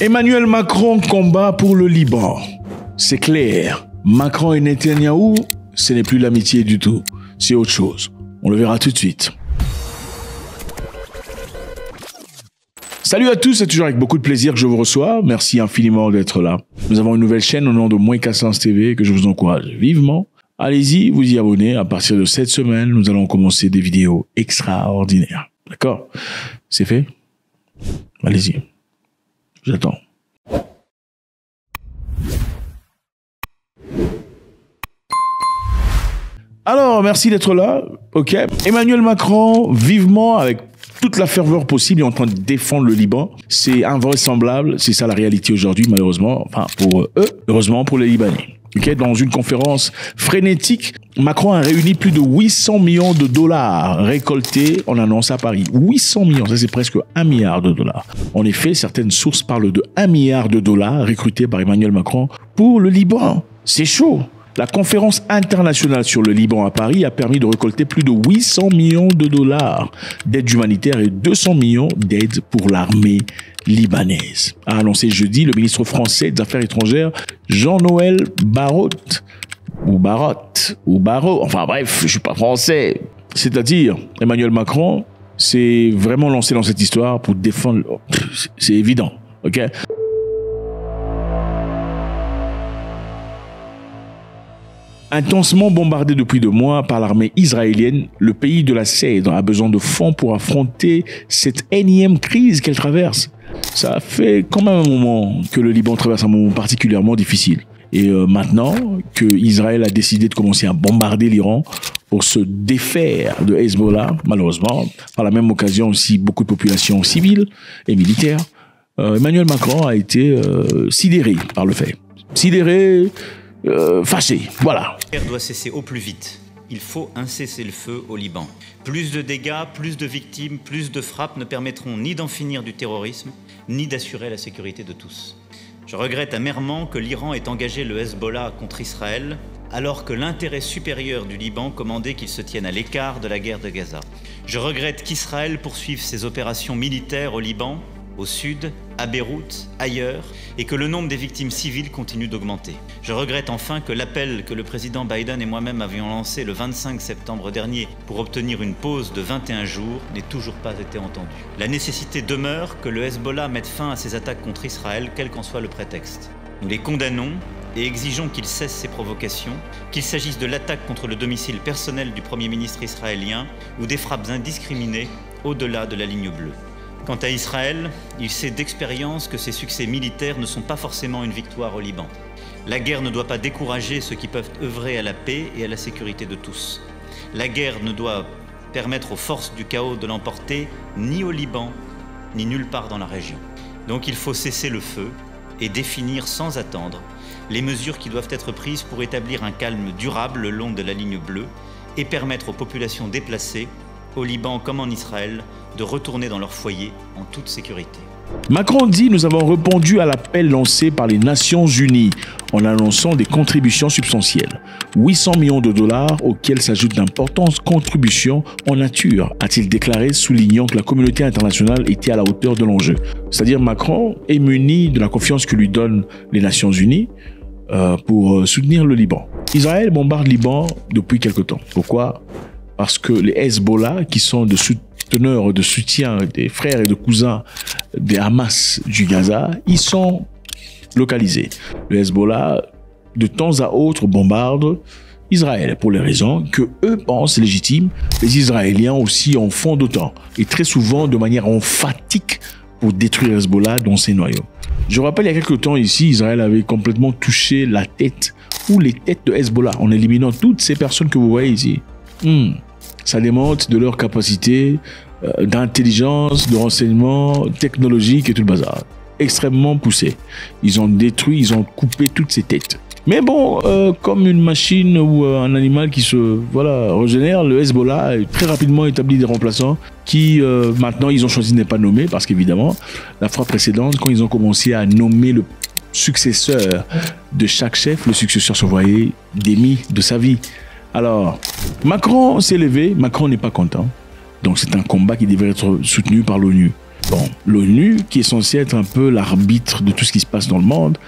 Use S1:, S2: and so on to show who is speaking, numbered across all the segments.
S1: Emmanuel Macron combat pour le Liban. C'est clair. Macron et Netanyahou, ce n'est plus l'amitié du tout. C'est autre chose. On le verra tout de suite. Salut à tous, c'est toujours avec beaucoup de plaisir que je vous reçois. Merci infiniment d'être là. Nous avons une nouvelle chaîne au nom de Moins qu'à Sens TV que je vous encourage vivement. Allez-y, vous y abonnez. À partir de cette semaine, nous allons commencer des vidéos extraordinaires. D'accord? C'est fait? Allez-y. J'attends. Alors, merci d'être là. Ok. Emmanuel Macron, vivement, avec toute la ferveur possible, est en train de défendre le Liban. C'est invraisemblable. C'est ça la réalité aujourd'hui, malheureusement. Enfin, pour eux, heureusement pour les Libanais. Okay, dans une conférence frénétique, Macron a réuni plus de 800 millions de dollars récoltés en annonce à Paris. 800 millions, ça c'est presque 1 milliard de dollars. En effet, certaines sources parlent de 1 milliard de dollars récoltés par Emmanuel Macron pour le Liban. C'est chaud. La conférence internationale sur le Liban à Paris a permis de récolter plus de 800 millions de dollars d'aide humanitaire et 200 millions d'aides pour l'armée libanaise, a annoncé jeudi le ministre français des Affaires étrangères Jean-Noël Barrot, enfin bref, je suis pas français. C'est-à-dire, Emmanuel Macron s'est vraiment lancé dans cette histoire pour défendre, c'est évident, ok? Intensement bombardé depuis 2 mois par l'armée israélienne, le pays de la Cèdre a besoin de fonds pour affronter cette énième crise qu'elle traverse. Ça fait quand même un moment que le Liban traverse un moment particulièrement difficile. Et maintenant que Israël a décidé de commencer à bombarder l'Iran pour se défaire de Hezbollah, malheureusement, par la même occasion aussi beaucoup de populations civiles et militaires, Emmanuel Macron a été sidéré par le fait. Sidéré, fâché, voilà.
S2: La guerre doit cesser au plus vite. Il faut un cessez-le-feu au Liban. Plus de dégâts, plus de victimes, plus de frappes ne permettront ni d'en finir du terrorisme, ni d'assurer la sécurité de tous. Je regrette amèrement que l'Iran ait engagé le Hezbollah contre Israël, alors que l'intérêt supérieur du Liban commandait qu'il se tienne à l'écart de la guerre de Gaza. Je regrette qu'Israël poursuive ses opérations militaires au Liban, au sud, à Beyrouth, ailleurs, et que le nombre des victimes civiles continue d'augmenter. Je regrette enfin que l'appel que le président Biden et moi-même avions lancé le 25 septembre dernier pour obtenir une pause de 21 jours n'ait toujours pas été entendu. La nécessité demeure que le Hezbollah mette fin à ses attaques contre Israël, quel qu'en soit le prétexte. Nous les condamnons et exigeons qu'il cesse ses provocations, qu'il s'agisse de l'attaque contre le domicile personnel du Premier ministre israélien ou des frappes indiscriminées au-delà de la ligne bleue. Quant à Israël, il sait d'expérience que ses succès militaires ne sont pas forcément une victoire au Liban. La guerre ne doit pas décourager ceux qui peuvent œuvrer à la paix et à la sécurité de tous. La guerre ne doit permettre aux forces du chaos de l'emporter ni au Liban, ni nulle part dans la région. Donc il faut cesser le feu et définir sans attendre les mesures qui doivent être prises pour établir un calme durable le long de la ligne bleue et permettre aux populations déplacées, au Liban comme en Israël, de retourner dans leur foyer en toute sécurité.
S1: Macron dit « Nous avons répondu à l'appel lancé par les Nations Unies en annonçant des contributions substantielles. 800 millions de dollars auxquels s'ajoutent d'importantes contributions en nature », a-t-il déclaré, soulignant que la communauté internationale était à la hauteur de l'enjeu. C'est-à-dire Macron est muni de la confiance que lui donnent les Nations Unies pour soutenir le Liban. Israël bombarde le Liban depuis quelque temps. Pourquoi ? Parce que les Hezbollah, qui sont de souteneurs, de soutien des frères et de cousins des Hamas du Gaza, ils sont localisés. Le Hezbollah, de temps à autre, bombarde Israël pour les raisons que eux pensent légitimes. Les Israéliens aussi en font d'autant, et très souvent de manière emphatique pour détruire Hezbollah dans ses noyaux. Je rappelle, il y a quelques temps ici, Israël avait complètement touché la tête ou les têtes de Hezbollah en éliminant toutes ces personnes que vous voyez ici. Ça démontre de leur capacité d'intelligence, de renseignement technologique et tout le bazar. Extrêmement poussé. Ils ont détruit, ils ont coupé toutes ces têtes. Mais bon, comme une machine ou un animal qui se régénère, le Hezbollah a très rapidement établi des remplaçants qui maintenant ils ont choisi de ne pas nommer parce qu'évidemment, la fois précédente, quand ils ont commencé à nommer le successeur de chaque chef, le successeur se voyait démis de sa vie. Alors, Macron s'est levé, Macron n'est pas content. Donc c'est un combat qui devrait être soutenu par l'ONU. Bon, l'ONU, qui est censée être un peu l'arbitre de tout ce qui se passe dans le monde,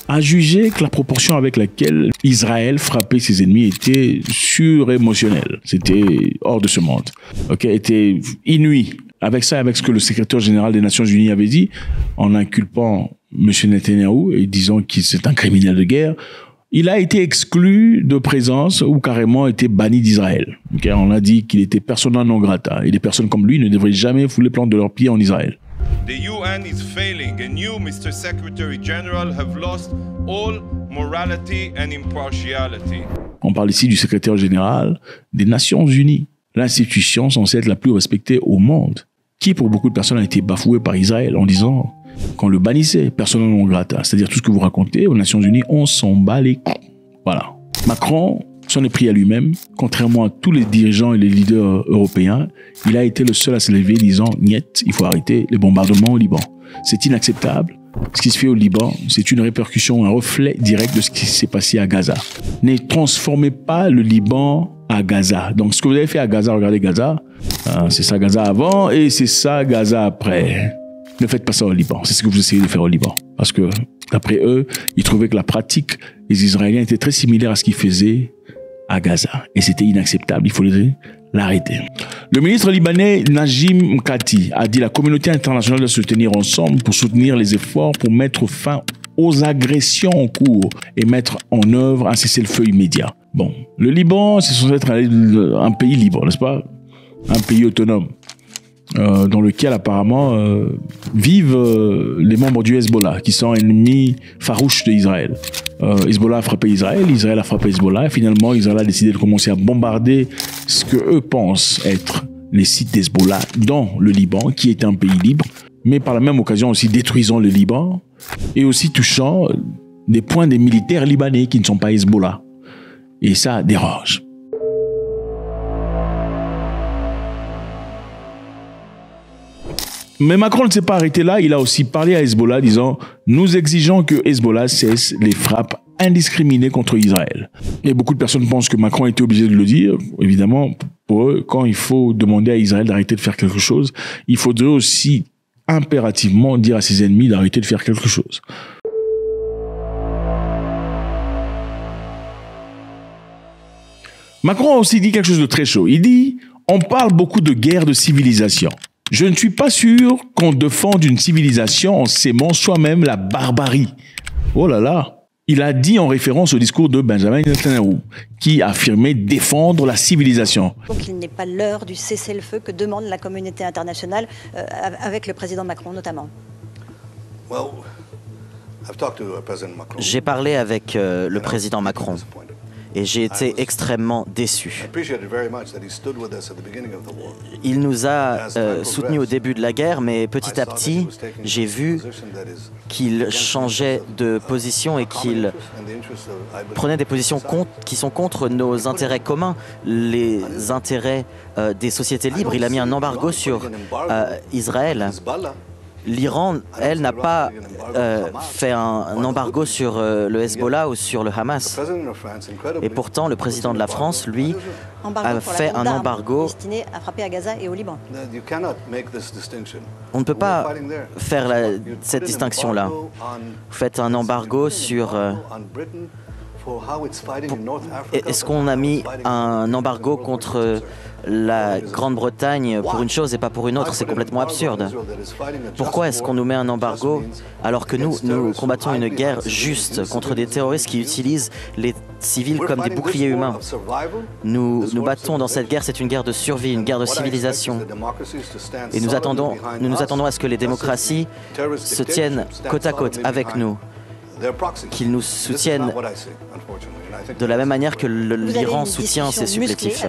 S1: a jugé que la proportion avec laquelle Israël frappait ses ennemis était surémotionnelle. C'était hors de ce monde. Était inouï. Avec ça, avec ce que le secrétaire général des Nations Unies avait dit, en inculpant M. Netanyahou et disant qu'il c'est un criminel de guerre, il a été exclu de présence ou carrément été banni d'Israël. On a dit qu'il était persona non grata et des personnes comme lui ne devraient jamais fouler plante de leurs pieds en Israël.
S3: The UN is failing and you, Mr. Secretary General, have lost all morality and impartiality.
S1: On parle ici du secrétaire général des Nations Unies, l'institution censée être la plus respectée au monde, qui pour beaucoup de personnes a été bafouée par Israël en disant qu'on le bannissait, persona non grata, c'est-à-dire tout ce que vous racontez aux Nations Unies, on s'en bat les couilles. Voilà. Macron s'en est pris à lui-même, contrairement à tous les dirigeants et les leaders européens, il a été le seul à se lever disant « Niet, il faut arrêter les bombardements au Liban. C'est inacceptable. Ce qui se fait au Liban, c'est une répercussion, un reflet direct de ce qui s'est passé à Gaza. Ne transformez pas le Liban à Gaza. Donc ce que vous avez fait à Gaza, regardez Gaza, c'est ça Gaza avant et c'est ça Gaza après. Ne faites pas ça au Liban. C'est ce que vous essayez de faire au Liban. Parce que, d'après eux, ils trouvaient que la pratique des Israéliens était très similaire à ce qu'ils faisaient à Gaza. Et c'était inacceptable. Il fallait l'arrêter. Le ministre libanais Najim Mkati a dit la communauté internationale doit se tenir ensemble pour soutenir les efforts pour mettre fin aux agressions en cours et mettre en œuvre un cessez-le-feu immédiat. Bon, le Liban, c'est censé être un pays libre, n'est-ce pas? Un pays autonome. Dans lequel apparemment vivent les membres du Hezbollah, qui sont ennemis farouches d'Israël. Hezbollah a frappé Israël, Israël a frappé Hezbollah, et finalement Israël a décidé de commencer à bombarder ce que eux pensent être les sites d'Hezbollah dans le Liban, qui est un pays libre, mais par la même occasion aussi détruisant le Liban, et aussi touchant des points des militaires libanais qui ne sont pas Hezbollah. Et ça dérange. Mais Macron ne s'est pas arrêté là, il a aussi parlé à Hezbollah disant « Nous exigeons que Hezbollah cesse les frappes indiscriminées contre Israël ». Et beaucoup de personnes pensent que Macron a été obligé de le dire. Évidemment, pour eux, quand il faut demander à Israël d'arrêter de faire quelque chose, il faudrait aussi impérativement dire à ses ennemis d'arrêter de faire quelque chose. Macron a aussi dit quelque chose de très chaud. Il dit « On parle beaucoup de guerre de civilisation ». Je ne suis pas sûr qu'on défende une civilisation en s'aimant soi-même la barbarie. Oh là là. Il a dit en référence au discours de Benjamin Netanyahou, qui affirmait défendre la civilisation.
S4: Donc il n'est pas l'heure du cessez-le-feu que demande la communauté internationale, avec le président Macron notamment.
S5: J'ai parlé avec le président Macron. Et j'ai été extrêmement déçu. Il nous a soutenus au début de la guerre, mais petit à petit, j'ai vu qu'il changeait de position et qu'il prenait des positions qui sont contre nos intérêts communs, les intérêts des sociétés libres. Il a mis un embargo sur Israël. L'Iran, elle, n'a pas fait un embargo sur le Hezbollah ou sur le Hamas. Et pourtant, le président de la France, lui, a fait un embargo
S4: destiné à frapper à Gaza et au Liban.
S5: On ne peut pas faire cette distinction-là. Vous faites un embargo sur... Est-ce qu'on a mis un embargo contre la Grande-Bretagne pour une chose et pas pour une autre? C'est complètement absurde. Pourquoi est-ce qu'on nous met un embargo alors que nous combattons une guerre juste contre des terroristes qui utilisent les civils comme des boucliers humains? Nous battons dans cette guerre, c'est une guerre de survie, une guerre de civilisation. Et nous nous attendons à ce que les démocraties se tiennent côte à côte avec nous, qu'ils nous soutiennent de la même manière que l'Iran soutient ses supplétifs.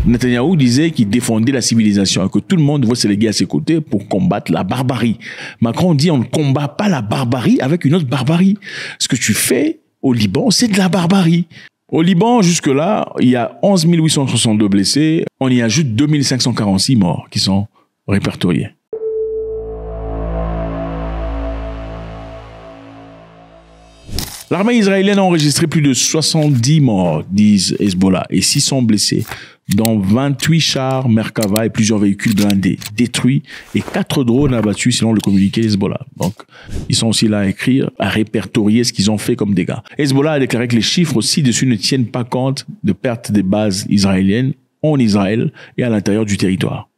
S1: Netanyahou disait qu'il défendait la civilisation et que tout le monde doit se léguer à ses côtés pour combattre la barbarie. Macron dit on ne combat pas la barbarie avec une autre barbarie. Ce que tu fais au Liban, c'est de la barbarie. Au Liban, jusque-là, il y a 11 862 blessés. On y ajoute 2546 morts qui sont répertoriés. L'armée israélienne a enregistré plus de 70 morts, disent Hezbollah, et 600 blessés, dont 28 chars Merkava et plusieurs véhicules blindés détruits et 4 drones abattus selon le communiqué Hezbollah. Donc, ils sont aussi là à écrire, à répertorier ce qu'ils ont fait comme dégâts. Hezbollah a déclaré que les chiffres ci-dessus ne tiennent pas compte de pertes des bases israéliennes en Israël et à l'intérieur du territoire.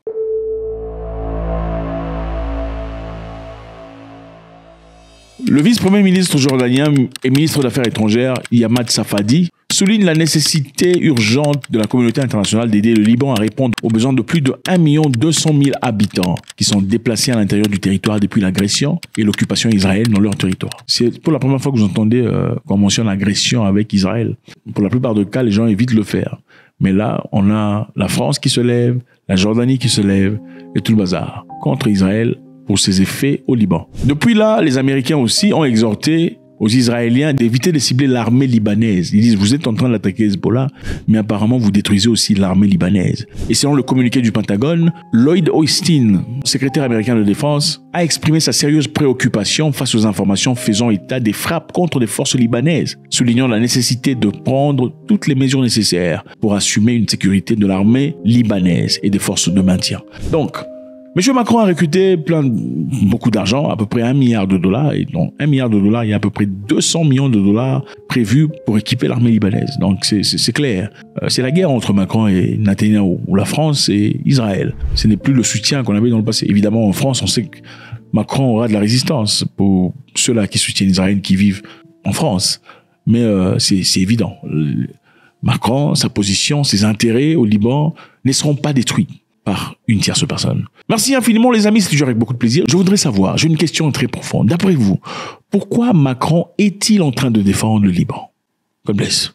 S1: Le vice-premier ministre jordanien et ministre des Affaires étrangères, Yamad Safadi, souligne la nécessité urgente de la communauté internationale d'aider le Liban à répondre aux besoins de plus de 1 200 000 habitants qui sont déplacés à l'intérieur du territoire depuis l'agression et l'occupation israélienne dans leur territoire. C'est pour la première fois que vous entendez qu'on mentionne l'agression avec Israël. Pour la plupart des cas, les gens évitent de le faire. Mais là, on a la France qui se lève, la Jordanie qui se lève et tout le bazar contre Israël pour ses effets au Liban. Depuis là, les Américains aussi ont exhorté aux Israéliens d'éviter de cibler l'armée libanaise. Ils disent, vous êtes en train d'attaquer Hezbollah, mais apparemment vous détruisez aussi l'armée libanaise. Et selon le communiqué du Pentagone, Lloyd Austin, secrétaire américain de défense, a exprimé sa sérieuse préoccupation face aux informations faisant état des frappes contre les forces libanaises, soulignant la nécessité de prendre toutes les mesures nécessaires pour assumer une sécurité de l'armée libanaise et des forces de maintien. Donc, M. Macron a recruté beaucoup d'argent, à peu près $1 milliard. Et dans $1 milliard, il y a à peu près 200 millions de dollars prévus pour équiper l'armée libanaise. Donc c'est clair. C'est la guerre entre Macron et Netanyahou, ou la France et Israël. Ce n'est plus le soutien qu'on avait dans le passé. Évidemment, en France, on sait que Macron aura de la résistance pour ceux-là qui soutiennent Israël, qui vivent en France. Mais c'est évident. Macron, sa position, ses intérêts au Liban ne seront pas détruits par une tierce personne. Merci infiniment les amis, c'est toujours avec beaucoup de plaisir. Je voudrais savoir, j'ai une question très profonde. D'après vous, pourquoi Macron est-il en train de défendre le Liban? God bless.